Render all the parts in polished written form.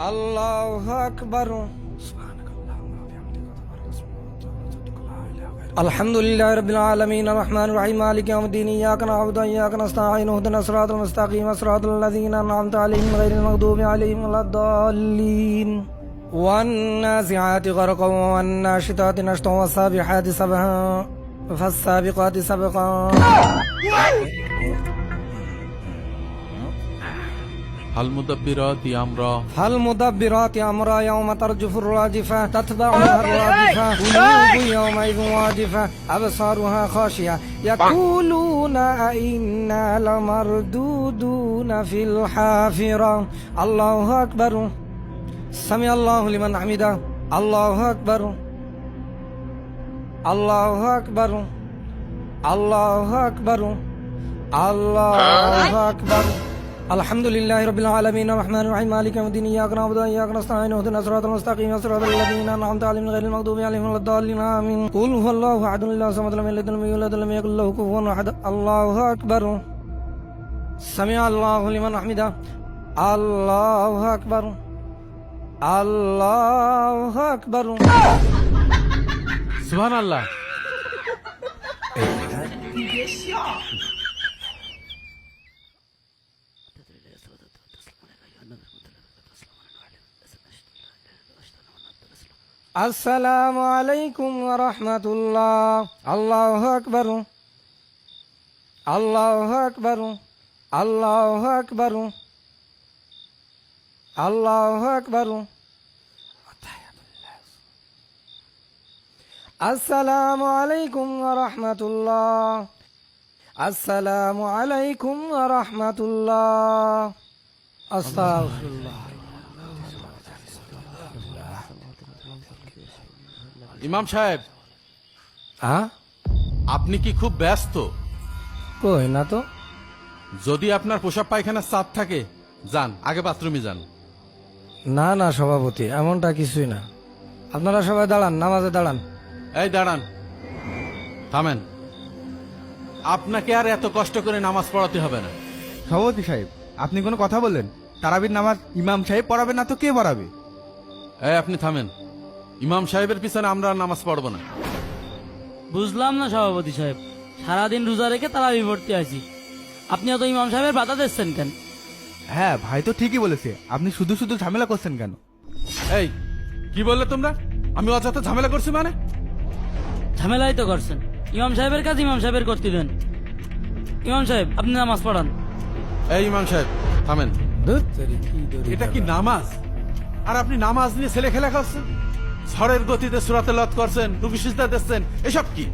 আল্লাহু আকবার। আলহামদুলিল্লাহি রাব্বিল আলামিন আর রহমানির রহিম মালিকি ইয়াউমিদ্দিন ইয়্যাকা না'বুদু ওয়া ইয়্যাকা নাস্তাঈন ইহদিনাস সিরাতাল মুস্তাকিম সিরাতাল লাযীনা আন'আমতা আলাইহিম গায়রিল মাগদুবি আলাইহিম ওয়ালাদ-দাল্লিন। One নাযিআতি গরকান one নাশিতাতি নাশতান ওয়াস-সাবিহাতি সাবহা ফাস-সাবিকাতি Sabka. ফালমুদাব্বিরাতি আমরা فالمدبرات أمرا يوم ترجف الراجفة تتبعها الرادفة قلوب يومئذ واجفة أبصارها خاشعة يقولون أئنا لمردودون في الحافرة. الله أكبر. سمع الله لمن حمده. الله أكبر. الله أكبر. الله أكبر. الله أكبر. الحمد لله رب العالمين الرحمن الرحيم مالك يوم الدين إياك نعبد وإياك نستعين اهدنا الصراط المستقيم صراط الذين أنعمت عليهم غير المغضوب عليهم ولا الضالين آمين. قل هو الله أحد الله الصمد لم يلد ولم يولد ولم يكن له كفوا أحد. الله أكبر. سمع الله لمن حمده. الله أكبر. الله أكبر. সুবহানাল্লাহ। السلام عليكم ورحمة الله. الله أكبر. الله أكبر. الله أكبر. الله أكبر. السلام عليكم ورحمة الله. السلام عليكم ورحمة الله. أستغفر الله. ইমাম সাহেব, হ্যাঁ, আপনি কি খুব ব্যস্ত? কই না তো। যদি আপনার পোশাক পায়খানার চাপ থাকে, যান আগে বাথরুমে যান। না না সভাপতি, এমনটা কিছুই না। আপনারা সবাই দাঁড়ান, নামাজে দাঁড়ান। এই দাঁড়ান, থামেন। আপনাকে আর এত কষ্ট করে নামাজ পড়াতে হবে না। সভাপতি সাহেব, আপনি কোনো কথা বললেন? তারাবির নামাজ ইমাম সাহেব পড়াবে না তো কে পড়াবে? এই আপনি থামেন। ইমাম সাহেবের পিছনে আমরা আর নামাজ পড়বো না। বুঝলাম না সভাপতি সাহেব, সারাদিন রোজা রেখে তারাবি পড়তে আছি, আপনি অত ইমাম সাহেবের বাধা দিচ্ছেন কেন? হ্যাঁ ভাই তো ঠিকই বলেছে, আপনি শুধু শুধু ঝামেলা করছেন কেন? এই কি বললে তোমরা? আমি অযথা ঝামেলা করছি মানে? ঝামেলাই তো করছেন। ইমাম সাহেবের কাজ ইমাম সাহেবের করতে দেন। ইমাম সাহেব, আপনি নামাজ পড়ান। এই ইমাম সাহেব থামেন। ধুৎ তেরি, কি দড়ি এটা কি বাবা। নামাজ? আর আপনি নামাজ নিয়ে ছেলে খেলা করছেন, ঝড়ের গতিতে সূরাতে লত করছেন, রুকু সিজদা দিচ্ছেন, এসব কি?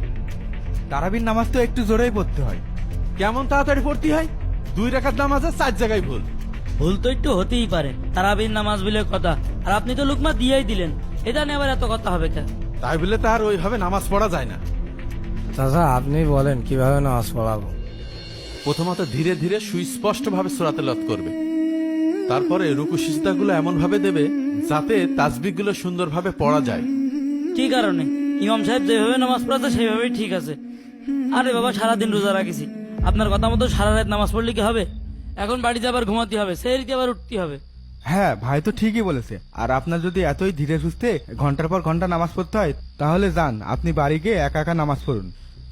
তারাবির নামাজ তো একটু জোরেই পড়তে হয়। কেমন তাড়াতাড়ি পড়তে হয়? 2 রাকাত নামাজে 4 জায়গায় ভুল। ভুল তো একটু হতেই পারে, তারাবির নামাজ বলে কথা। আর আপনি তো লুকমা দিয়েই দিলেন, এটা নিয়ে আবার এত কথা হবে কেন? তাই বলে তার ওইভাবে নামাজ পড়া যায় না। চাচা আপনি বলেন কিভাবে নামাজ পড়াবো? প্রথমত ধীরে ধীরে সুস্পষ্ট ভাবে সূরাতে লত করবে, তারপরে রুকু সিজদাগুলো এমন ভাবে দেবে যাতে তাসবিহগুলো সুন্দরভাবে পড়া যায়। কি কারণে? ইমাম সাহেব যেভাবে নামাজ পড়াতে সেইভাবেই ঠিক আছে। আরে বাবা, সারাদিন রোজা রাখিছি, আপনার কথা মতো সারা রাত নামাজ পড়লে কি হবে? এখন বাড়িতে আবার ঘুমাতে হবে, সেই রীতি আবার উঠতে হবে। হ্যাঁ ভাই তো ঠিকই বলেছে। আর আপনার যদি এতই ধীরে সুস্থে ঘন্টার পর ঘন্টা নামাজ পড়তে হয়, তাহলে যান আপনি বাড়ি গিয়ে একা একা নামাজ পড়ুন।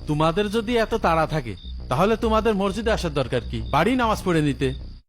তোমাদের যদি এত তাড়া থাকে তাহলে তোমাদের মসজিদে আসার দরকার কি? বাড়ি নামাজ পড়ে নিতে।